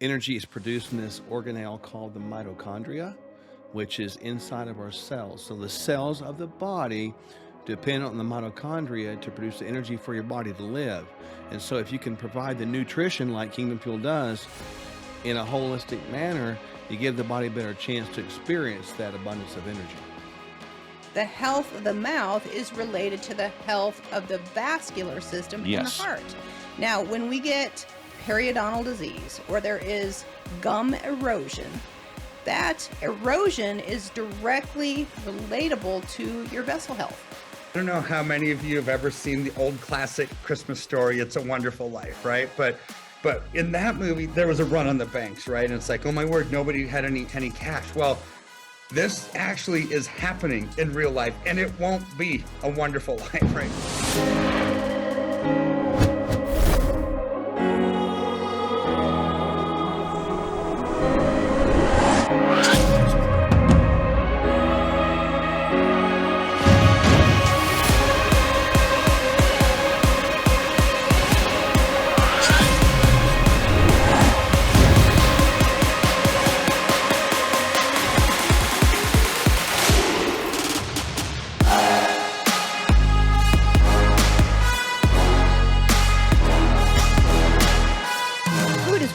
Energy is produced in this organelle called the mitochondria, which is inside of our cells. So the cells of the body depend on the mitochondria to produce the energy for your body to live. And so if you can provide the nutrition like Kingdom Fuel does in a holistic manner, you give the body a better chance to experience that abundance of energy. The health of the mouth is related to the health of the vascular system in the Yes. heart. Now, when we get periodontal disease or there is gum erosion, that erosion is directly relatable to your vessel health. I don't know how many of you have ever seen the old classic Christmas story, It's a Wonderful Life, right? But in that movie, there was a run on the banks, right? And it's like, oh my word, nobody had any cash. Well, this actually is happening in real life, and it won't be a wonderful life, right?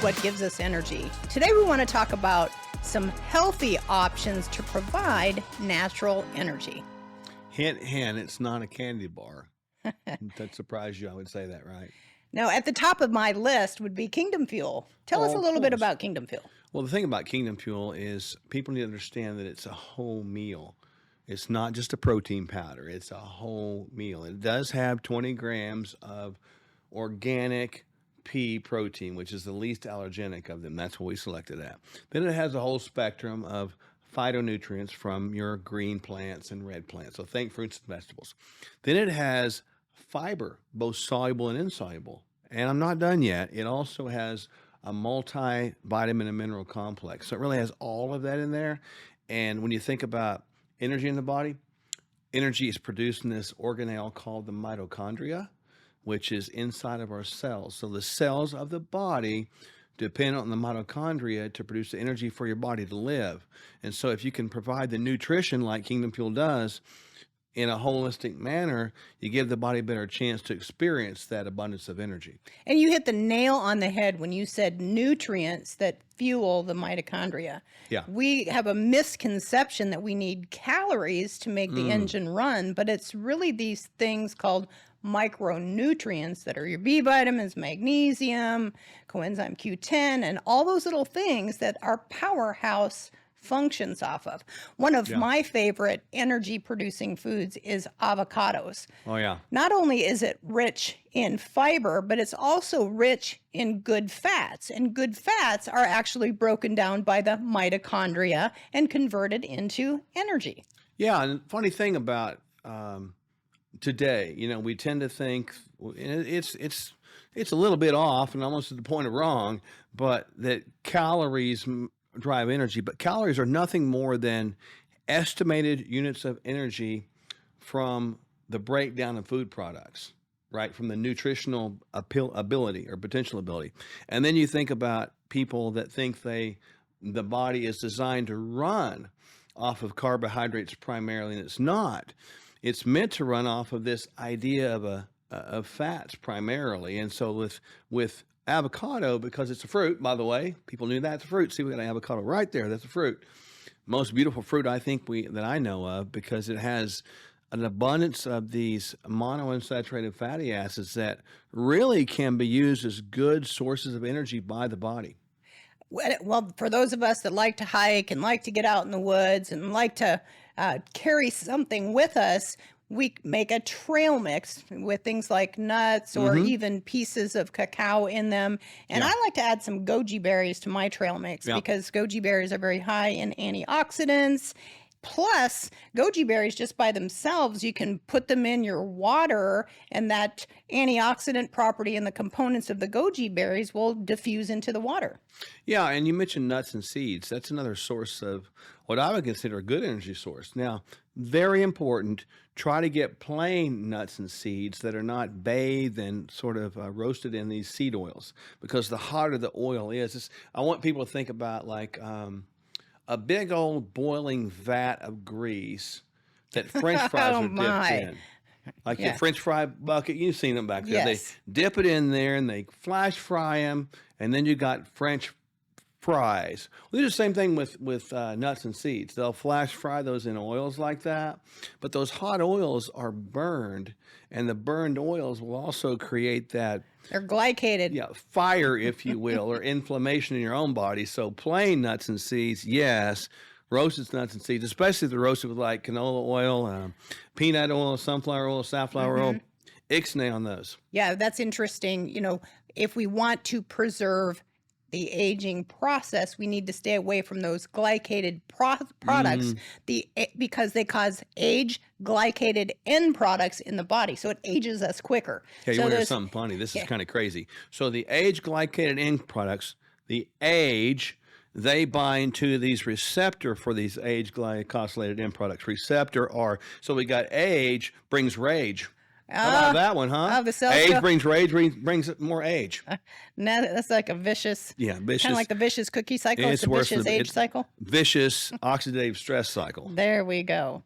What gives us energy. Today we want to talk about some healthy options to provide natural energy. Hint, hint, it's not a candy bar. That surprised you, I would say that, right? Now, at the top of my list would be Kingdom Fuel. Tell us a little bit about Kingdom Fuel. Well, the thing about Kingdom Fuel is people need to understand that it's a whole meal. It's not just a protein powder. It's a whole meal. It does have 20 grams of organic pea protein, which is the least allergenic of them. That's what we selected at. Then it has a whole spectrum of phytonutrients from your green plants and red plants. So think fruits and vegetables. Then it has fiber, both soluble and insoluble. And I'm not done yet. It also has a multivitamin and mineral complex. So it really has all of that in there. And when you think about energy in the body, energy is produced in this organelle called the mitochondria, which is inside of our cells. So the cells of the body depend on the mitochondria to produce the energy for your body to live. And so if you can provide the nutrition like Kingdom Fuel does in a holistic manner, you give the body a better chance to experience that abundance of energy. And you hit the nail on the head when you said nutrients that fuel the mitochondria. Yeah. We have a misconception that we need calories to make the engine run, but it's really these things called micronutrients that are your B vitamins, magnesium, coenzyme Q10, and all those little things that our powerhouse functions off of. One of my favorite energy producing foods is avocados. Oh, yeah. Not only is it rich in fiber, but it's also rich in good fats. And good fats are actually broken down by the mitochondria and converted into energy. Yeah, and funny thing about today, we tend to think, and it's a little bit off and almost to the point of wrong, but that calories drive energy. But calories are nothing more than estimated units of energy from the breakdown of food products, right? From the nutritional ability or potential ability. And then you think about people that think the body is designed to run off of carbohydrates primarily, and it's not. It's meant to run off of this idea of fats primarily. And so with avocado, because it's a fruit, by the way, people knew that's a fruit. See, we got an avocado right there. That's a fruit. Most beautiful fruit I think that I know of, because it has an abundance of these monounsaturated fatty acids that really can be used as good sources of energy by the body. Well, for those of us that like to hike and like to get out in the woods and like to carry something with us, we make a trail mix with things like nuts or even pieces of cacao in them. And I like to add some goji berries to my trail mix because goji berries are very high in antioxidants. Plus, goji berries just by themselves, you can put them in your water, and that antioxidant property and the components of the goji berries will diffuse into the water. Yeah, and you mentioned nuts and seeds. That's another source of what I would consider a good energy source. Now, very important, try to get plain nuts and seeds that are not bathed and sort of roasted in these seed oils, because the hotter the oil is, I want people to think about like a big old boiling vat of grease that French fries Oh are dipped my. in. Like Yeah. your French fry bucket, you've seen them back there. Yes. They dip it in there and they flash fry them, and then you got French fries. Well, they do the same thing with nuts and seeds. They'll flash fry those in oils like that, but those hot oils are burned, and the burned oils will also create that They're glycated. fire, if you will, or inflammation in your own body. So plain nuts and seeds, yes. Roasted nuts and seeds, especially if they're roasted with like canola oil, peanut oil, sunflower oil, safflower oil. Ixnay on those. Yeah, that's interesting. You know, if we want to preserve the aging process, we need to stay away from those glycated products because they cause age-glycated end products in the body. So it ages us quicker. Okay, you so want to hear there's- something funny? This is kind of crazy. So the age-glycated end products, the age, they bind to these receptor for these age-glycosylated end products. Receptor R. So we got age brings rage. How about that one, huh? the cells age go- brings rage, brings more age. Now that's like a vicious, Yeah, vicious. kind of like the vicious cookie cycle. It's a worse vicious than- age cycle. Vicious oxidative stress cycle. There we go.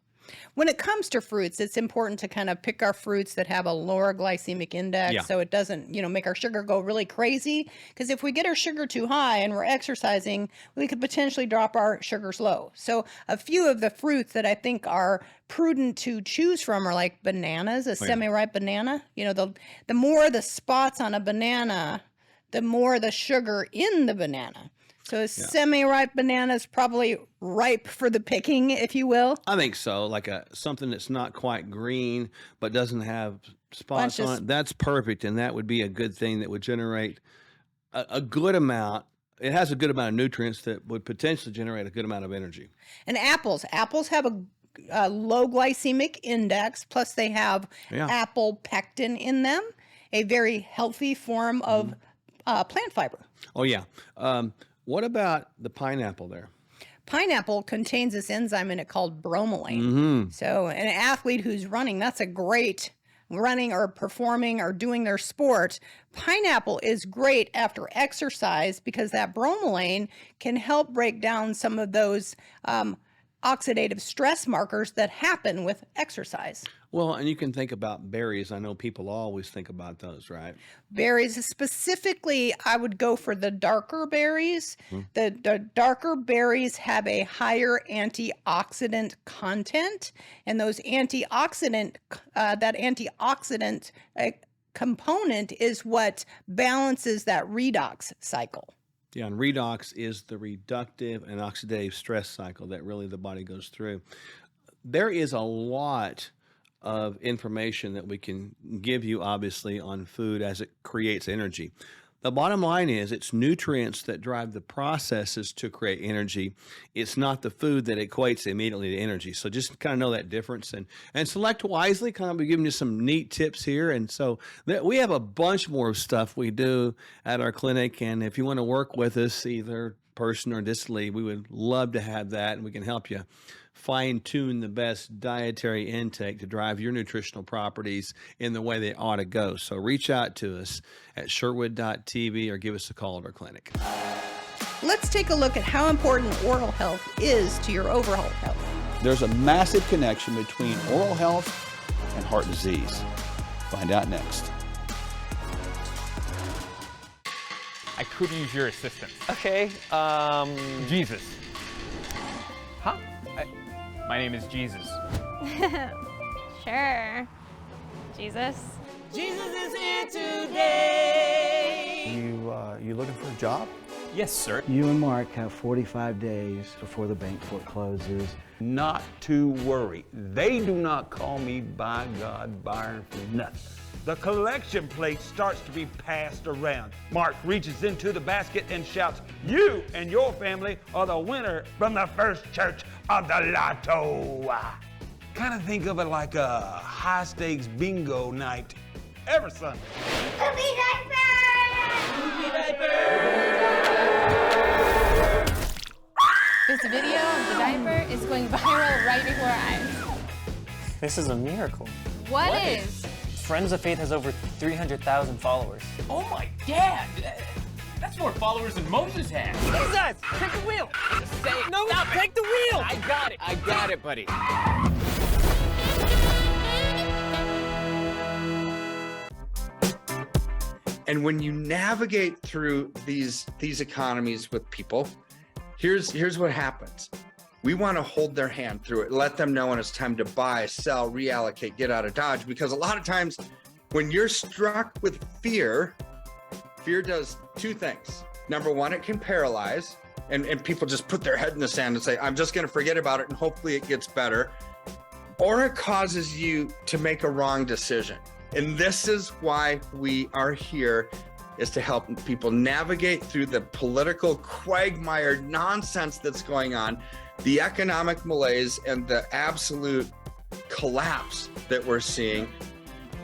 When it comes to fruits, it's important to kind of pick our fruits that have a lower glycemic index, Yeah. so it doesn't, make our sugar go really crazy. Because if we get our sugar too high and we're exercising, we could potentially drop our sugars low. So a few of the fruits that I think are prudent to choose from are like bananas, a semi-ripe banana. The more the spots on a banana, the more the sugar in the banana. So a semi-ripe banana is probably ripe for the picking, if you will. I think so. Like something that's not quite green but doesn't have spots Bunches. on it. That's perfect, and that would be a good thing that would generate a good amount. It has a good amount of nutrients that would potentially generate a good amount of energy. And apples have a low glycemic index, plus they have apple pectin in them, a very healthy form of plant fiber. Oh yeah. What about the pineapple there? Pineapple contains this enzyme in it called bromelain. So an athlete who's running, that's a great running or performing or doing their sport. Pineapple is great after exercise because that bromelain can help break down some of those oxidative stress markers that happen with exercise. Well, and you can think about berries. I know people always think about those, right? Berries, specifically, I would go for the darker berries. The darker berries have a higher antioxidant content, and those antioxidant, component is what balances that redox cycle. Yeah, and redox is the reductive and oxidative stress cycle that really the body goes through. There is a lot of information that we can give you, obviously, on food as it creates energy. The bottom line is it's nutrients that drive the processes to create energy. It's not the food that equates immediately to energy. So just kind of know that difference and select wisely. Kind of be giving you some neat tips here. And so we have a bunch more stuff we do at our clinic. And if you want to work with us, either person or distantly, we would love to have that, and we can help you fine-tune the best dietary intake to drive your nutritional properties in the way they ought to go. So reach out to us at Sherwood.tv or give us a call at our clinic. Let's take a look at how important oral health is to your overall health. There's a massive connection between oral health and heart disease. Find out next. I could use your assistance. Okay, Jesus. huh? My name is Jesus. Sure. Jesus. You looking for a job? Yes, sir. You and Mark have 45 days before the bank forecloses. Not to worry. They do not call me, by God, Byron, for nothing. The collection plate starts to be passed around. Mark reaches into the basket and shouts, "You and your family are the winner from the first church of the lotto." Kind of think of it like a high-stakes bingo night every Sunday. This video of the diaper is going viral right before our eyes. This is a miracle. What is? Friends of Faith has over 300,000 followers. Oh my dad! That's more followers than Moses had. Jesus! Take the wheel! No, stop, take the wheel! I got it, buddy. And when you navigate through these economies with people, here's what happens. We want to hold their hand through it, let them know when it's time to buy, sell, reallocate, get out of Dodge. Because a lot of times when you're struck with fear, fear does two things. Number one, it can paralyze, and people just put their head in the sand and say, I'm just going to forget about it and hopefully it gets better. Or it causes you to make a wrong decision. And this is why we are here, is to help people navigate through the political quagmire nonsense that's going on, the economic malaise, and the absolute collapse that we're seeing.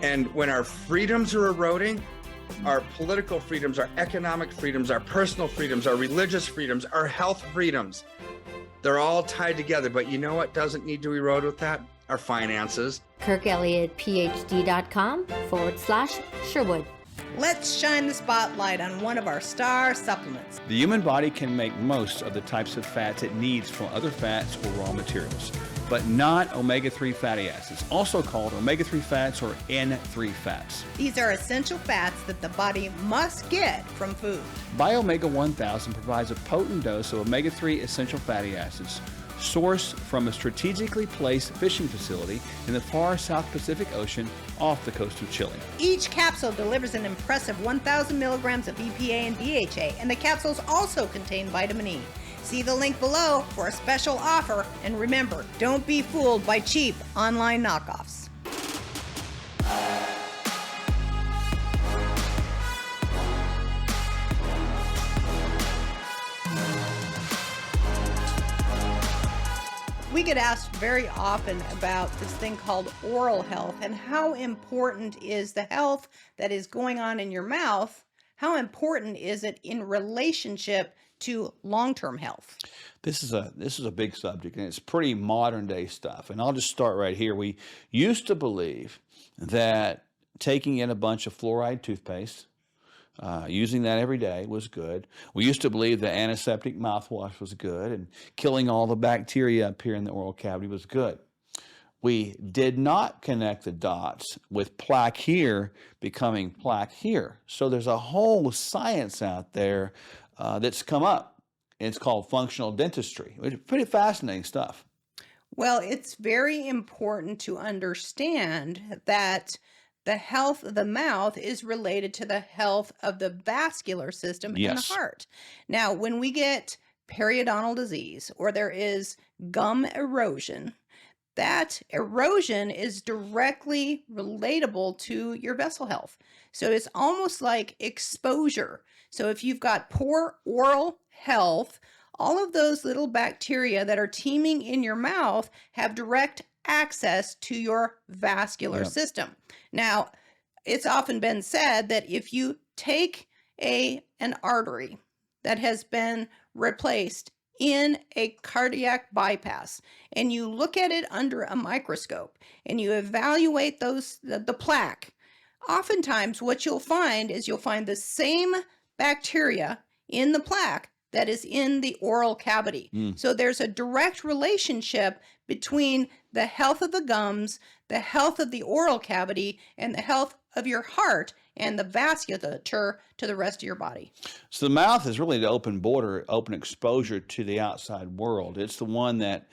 And when our freedoms are eroding, our political freedoms, our economic freedoms, our personal freedoms, our religious freedoms, our health freedoms, they're all tied together. But you know what doesn't need to erode with that? Our finances. KirkElliottPhD.com/Sherwood. Let's shine the spotlight on one of our star supplements. The human body can make most of the types of fats it needs from other fats or raw materials, but not omega-3 fatty acids, also called omega-3 fats or N3 fats. These are essential fats that the body must get from food. Biomega 1000 provides a potent dose of omega-3 essential fatty acids sourced from a strategically placed fishing facility in the far South Pacific Ocean off the coast of Chile. Each capsule delivers an impressive 1,000 milligrams of EPA and DHA, and the capsules also contain vitamin E. See the link below for a special offer, and remember, don't be fooled by cheap online knockoffs. We get asked very often about this thing called oral health and how important is the health that is going on in your mouth? How important is it in relationship to long-term health? This is a big subject, and it's pretty modern day stuff. And I'll just start right here. We used to believe that taking in a bunch of fluoride toothpaste, using that every day was good. We used to believe that antiseptic mouthwash was good, and killing all the bacteria up here in the oral cavity was good. We did not connect the dots with plaque here becoming plaque here. So there's a whole science out there that's come up. It's called functional dentistry. It's pretty fascinating stuff. Well, it's very important to understand that the health of the mouth is related to the health of the vascular system and the heart. Now, when we get periodontal disease or there is gum erosion, that erosion is directly relatable to your vessel health. So it's almost like exposure. So if you've got poor oral health, all of those little bacteria that are teeming in your mouth have direct access to your vascular system. Now, it's often been said that if you take an artery that has been replaced in a cardiac bypass and you look at it under a microscope and you evaluate the plaque, oftentimes what you'll find is you'll find the same bacteria in the plaque that is in the oral cavity. So there's a direct relationship between the health of the gums, the health of the oral cavity, and the health of your heart and the vasculature to the rest of your body. So the mouth is really the open border, open exposure to the outside world. It's the one that,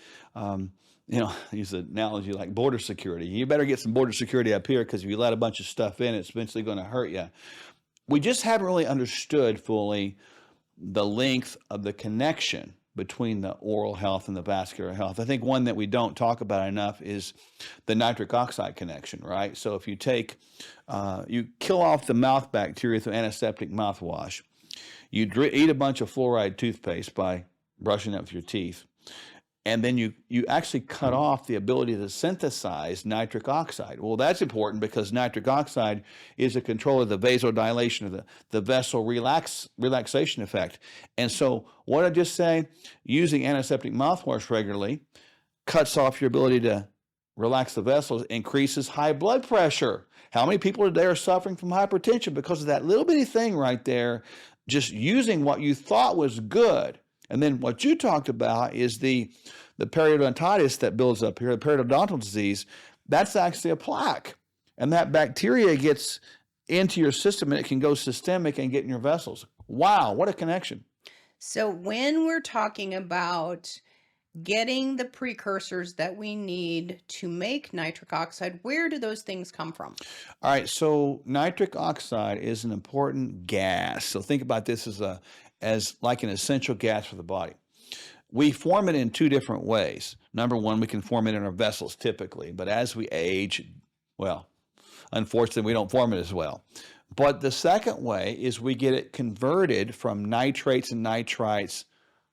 use the analogy like border security. You better get some border security up here because if you let a bunch of stuff in, it's eventually going to hurt you. We just haven't really understood fully the length of the connection between the oral health and the vascular health. I think one that we don't talk about enough is the nitric oxide connection, right? So if you take, you kill off the mouth bacteria through antiseptic mouthwash, you eat a bunch of fluoride toothpaste by brushing it with your teeth, and then you actually cut off the ability to synthesize nitric oxide. Well, that's important because nitric oxide is a control of the vasodilation, of the vessel relaxation effect. And so what did I just say? Using antiseptic mouthwash regularly cuts off your ability to relax the vessels, increases high blood pressure. How many people today are suffering from hypertension because of that little bitty thing right there, just using what you thought was good? And then what you talked about is the periodontitis that builds up here, the periodontal disease. That's actually a plaque. And that bacteria gets into your system and it can go systemic and get in your vessels. Wow, what a connection. So when we're talking about getting the precursors that we need to make nitric oxide, where do those things come from? All right, so nitric oxide is an important gas. So think about this as like an essential gas for the body. We form it in two different ways. Number one, we can form it in our vessels typically, but as we age, well, unfortunately, we don't form it as well. But the second way is we get it converted from nitrates and nitrites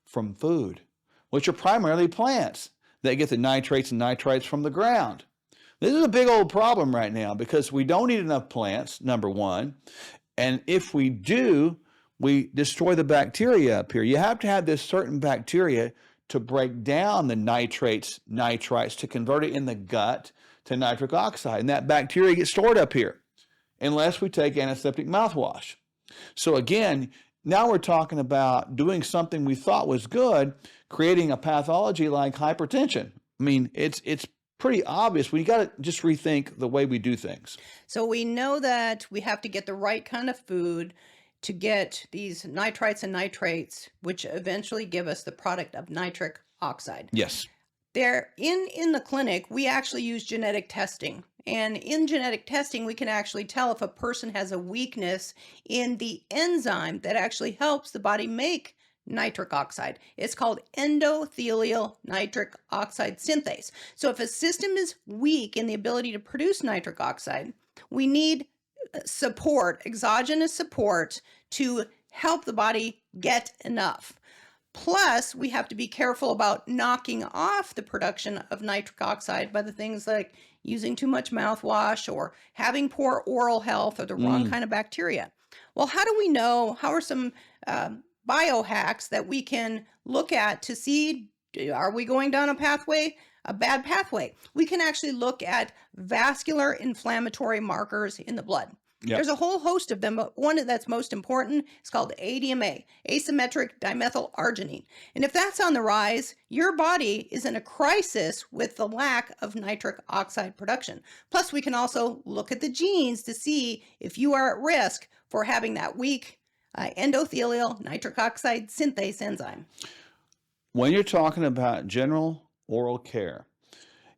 from food, which are primarily plants that get the nitrates and nitrites from the ground. This is a big old problem right now because we don't eat enough plants, number one, and if we do, we destroy the bacteria up here. You have to have this certain bacteria to break down the nitrates, nitrites, to convert it in the gut to nitric oxide. And that bacteria gets stored up here unless we take antiseptic mouthwash. So again, now we're talking about doing something we thought was good, creating a pathology like hypertension. I mean, it's pretty obvious. We got to just rethink the way we do things. So we know that we have to get the right kind of food to get these nitrites and nitrates, which eventually give us the product of nitric oxide. Yes. There, in the clinic, we actually use genetic testing. And in genetic testing, we can actually tell if a person has a weakness in the enzyme that actually helps the body make nitric oxide. It's called endothelial nitric oxide synthase. So if a system is weak in the ability to produce nitric oxide, we need support, exogenous support, to help the body get enough. Plus, we have to be careful about knocking off the production of nitric oxide by the things like using too much mouthwash or having poor oral health or the wrong kind of bacteria. Well, how do we know? How are some biohacks that we can look at to see, are we going down a pathway, a bad pathway? We can actually look at vascular inflammatory markers in the blood. Yep. There's a whole host of them, but one that's most important is called ADMA, asymmetric dimethyl arginine. And if that's on the rise, your body is in a crisis with the lack of nitric oxide production. Plus, we can also look at the genes to see if you are at risk for having that weak endothelial nitric oxide synthase enzyme. When you're talking about general oral care,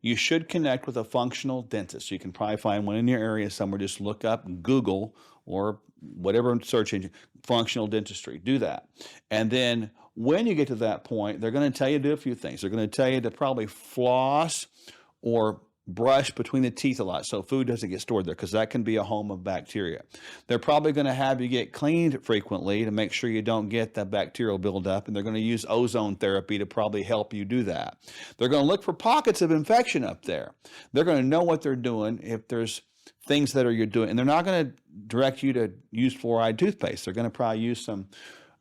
you should connect with a functional dentist. You can probably find one in your area somewhere. Just look up Google or whatever search engine, functional dentistry. Do that. And then when you get to that point, they're going to tell you to do a few things. They're going to tell you to probably floss or brush between the teeth a lot so food doesn't get stored there, because that can be a home of bacteria. They're probably going to have you get cleaned frequently to make sure you don't get that bacterial buildup, and they're going to use ozone therapy to probably help you do that. They're going to look for pockets of infection up there. They're going to know what they're doing if there's things that you're doing, and they're not going to direct you to use fluoride toothpaste. They're going to probably use some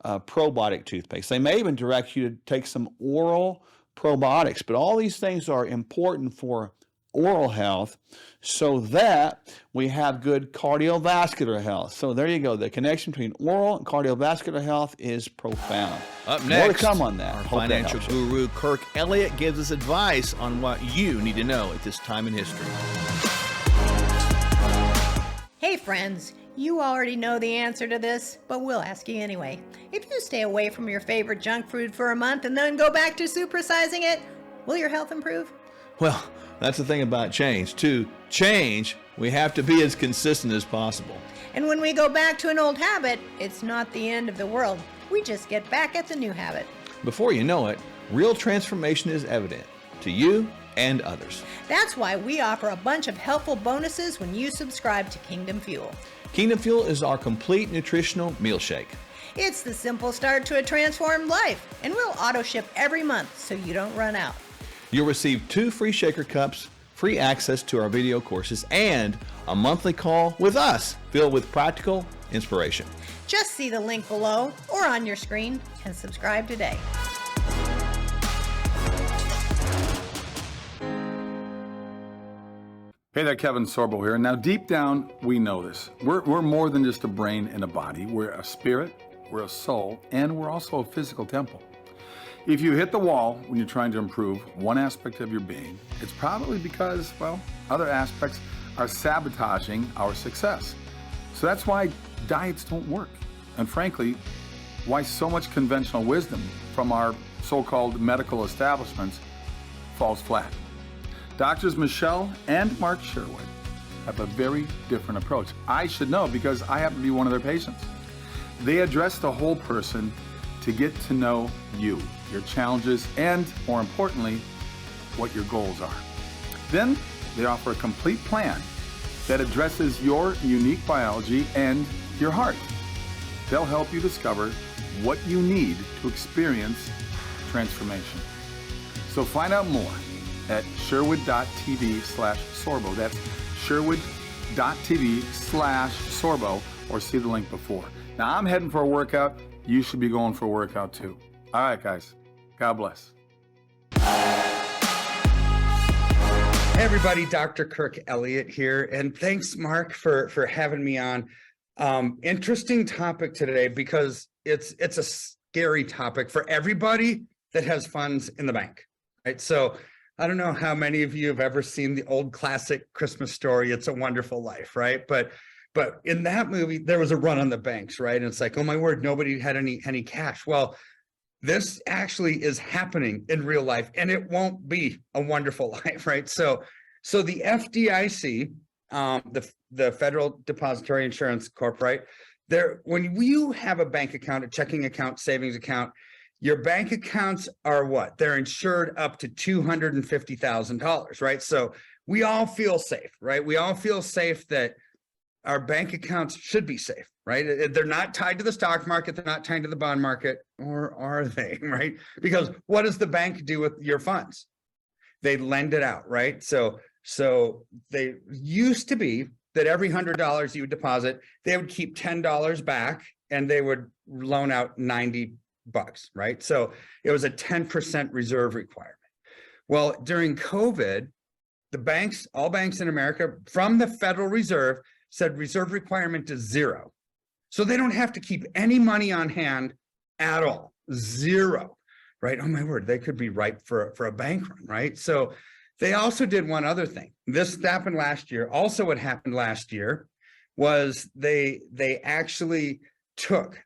probiotic toothpaste. They may even direct you to take some oral probiotics, but all these things are important for oral health so that we have good cardiovascular health. So there you go. The connection between oral and cardiovascular health is profound. Up next, more to come on that. Our financial guru, Kirk Elliott, gives us advice on what you need to know at this time in history. Hey friends, you already know the answer to this, but we'll ask you anyway. If you stay away from your favorite junk food for a month and then go back to supersizing it, will your health improve? Well, that's the thing about change. To change, we have to be as consistent as possible. And when we go back to an old habit, it's not the end of the world. We just get back at the new habit. Before you know it, real transformation is evident to you and others. That's why we offer a bunch of helpful bonuses when you subscribe to Kingdom Fuel. Kingdom Fuel is our complete nutritional meal shake. It's the simple start to a transformed life, and we'll auto ship every month so you don't run out. You'll receive 2 free shaker cups, free access to our video courses, and a monthly call with us filled with practical inspiration. Just see the link below or on your screen and subscribe today. Hey there, Kevin Sorbo here. Now, deep down, we know this. We're more than just a brain and a body. We're a spirit, we're a soul, and we're also a physical temple. If you hit the wall when you're trying to improve one aspect of your being, it's probably because, well, other aspects are sabotaging our success. So that's why diets don't work. And frankly, why so much conventional wisdom from our so-called medical establishments falls flat. Doctors Michele and Mark Sherwood have a very different approach. I should know because I happen to be one of their patients. They address the whole person to get to know you, your challenges, and more importantly, what your goals are. Then they offer a complete plan that addresses your unique biology and your heart. They'll help you discover what you need to experience transformation. So find out more at sherwood.tv/sorbo. That's sherwood.tv/sorbo, or see the link before. Now, I'm heading for a workout. You should be going for a workout too. All right, guys. God bless. Hey everybody, Dr. Kirk Elliott here, and thanks, Mark, for having me on. Interesting topic today because it's a scary topic for everybody that has funds in the bank, right? So I don't know how many of you have ever seen the old classic Christmas story, It's a Wonderful Life, right? But in that movie, there was a run on the banks, right? And it's like, oh my word, nobody had any cash. Well, this actually is happening in real life, and it won't be a wonderful life, right? So the FDIC, the Federal Depository Insurance Corp, right? When you have a bank account, a checking account, savings account, your bank accounts are what? They're insured up to $250,000, right? So we all feel safe, right? We all feel safe that our bank accounts should be safe, right? They're not tied to the stock market. They're not tied to the bond market, or are they, right? Because what does the bank do with your funds? They lend it out, right? So they used to be that every $100 you would deposit, they would keep $10 back and they would loan out $90, right? So it was a 10% reserve requirement. Well, during COVID, all banks in America from the Federal Reserve said reserve requirement is 0. So they don't have to keep any money on hand at all, 0, right? Oh my word, they could be ripe for a bank run, right? So they also did one other thing. This happened last year. Also what happened last year was the Fed took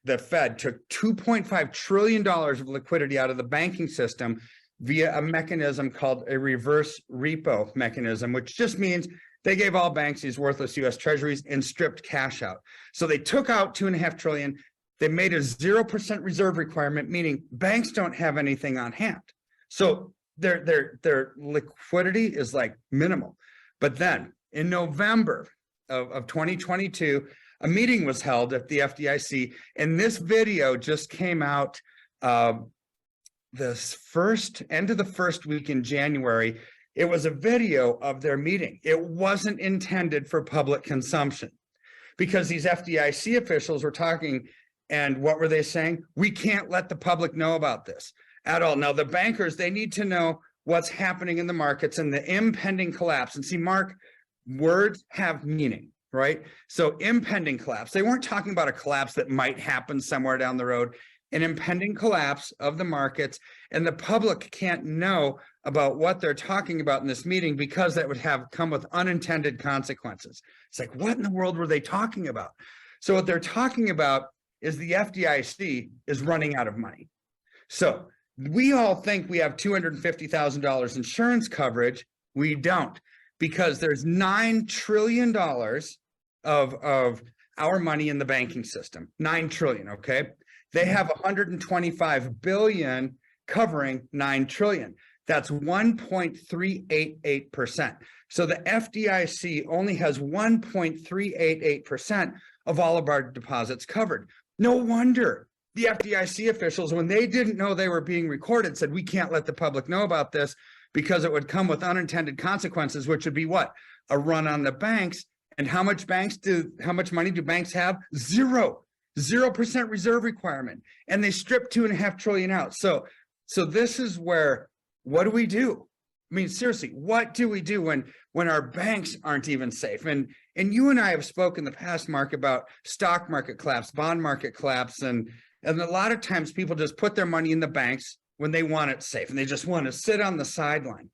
$2.5 trillion of liquidity out of the banking system via a mechanism called a reverse repo mechanism, which just means they gave all banks these worthless US treasuries and stripped cash out. So they took out $2.5 trillion. They made a 0% reserve requirement, meaning banks don't have anything on hand. So their liquidity is like minimal. But then in November of 2022, a meeting was held at the FDIC, and this video just came out end of the first week in January. It was a video of their meeting. It wasn't intended for public consumption because these FDIC officials were talking, and what were they saying? We can't let the public know about this at all. Now, the bankers, they need to know what's happening in the markets and the impending collapse. And see, Mark, words have meaning, right? So impending collapse. They weren't talking about a collapse that might happen somewhere down the road. An impending collapse of the markets, and the public can't know about what they're talking about in this meeting because that would have come with unintended consequences. It's like, what in the world were they talking about? So what they're talking about is the FDIC is running out of money. So we all think we have $250,000 insurance coverage. We don't, because there's $9 trillion of our money in the banking system. $9 trillion, okay? They have $125 billion covering 9 trillion. That's 1.388%. So the FDIC only has 1.388% of all of our deposits covered. No wonder the FDIC officials, when they didn't know they were being recorded, said, we can't let the public know about this because it would come with unintended consequences, which would be what? A run on the banks. And how much money do banks have? 0% reserve requirement. And they stripped 2.5 trillion out. So this is where, what do we do? I mean, seriously, what do we do when our banks aren't even safe? And you and I have spoken in the past, Mark, about stock market collapse, bond market collapse, and a lot of times people just put their money in the banks when they want it safe and they just want to sit on the sideline.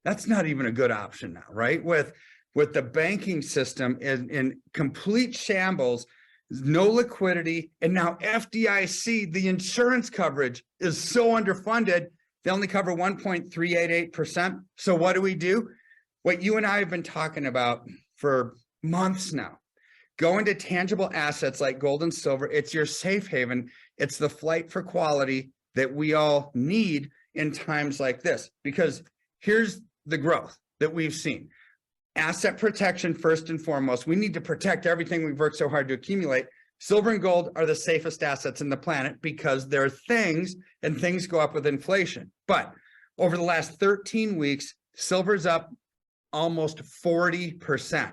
That's not even a good option now, right? With the banking system in complete shambles, no liquidity, and now FDIC, the insurance coverage is so underfunded, they only cover 1.388%. So what do? What you and I have been talking about for months now. Go into tangible assets like gold and silver. It's your safe haven. It's the flight for quality that we all need in times like this. Because here's the growth that we've seen. Asset protection, first and foremost. We need to protect everything we've worked so hard to accumulate. Silver and gold are the safest assets in the planet because they're things, and things go up with inflation. But over the last 13 weeks, silver's up almost 40%.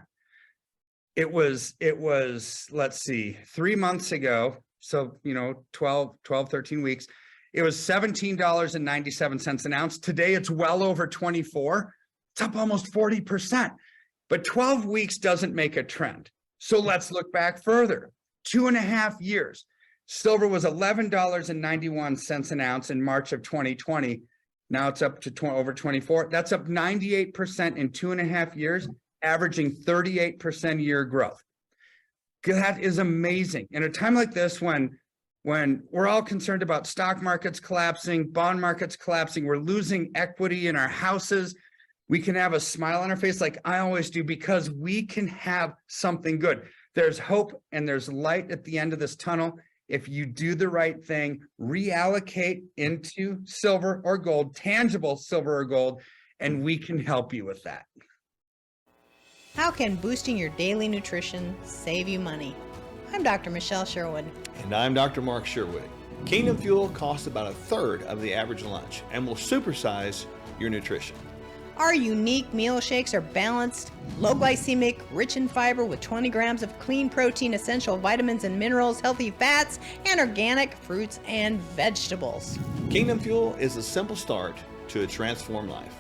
It was, let's see, 3 months ago, so, 12, 13 weeks, it was $17.97 an ounce. Today, it's well over 24. It's up almost 40%. But 12 weeks doesn't make a trend. So let's look back further. 2.5 years. Silver was $11.91 an ounce in March of 2020. Now it's up to over 24. That's up 98% in 2.5 years, averaging 38% year growth. That is amazing. In a time like this, when we're all concerned about stock markets collapsing, bond markets collapsing, we're losing equity in our houses, we can have a smile on our face like I always do because we can have something good. There's hope and there's light at the end of this tunnel. If you do the right thing, reallocate into silver or gold, tangible silver or gold, and we can help you with that. How can boosting your daily nutrition save you money? I'm Dr. Michele Sherwood. And I'm Dr. Mark Sherwood. Kingdom Fuel costs about 1/3 of the average lunch and will supersize your nutrition. Our unique meal shakes are balanced, low glycemic, rich in fiber with 20 grams of clean protein, essential vitamins and minerals, healthy fats, and organic fruits and vegetables. Kingdom Fuel is a simple start to a transformed life.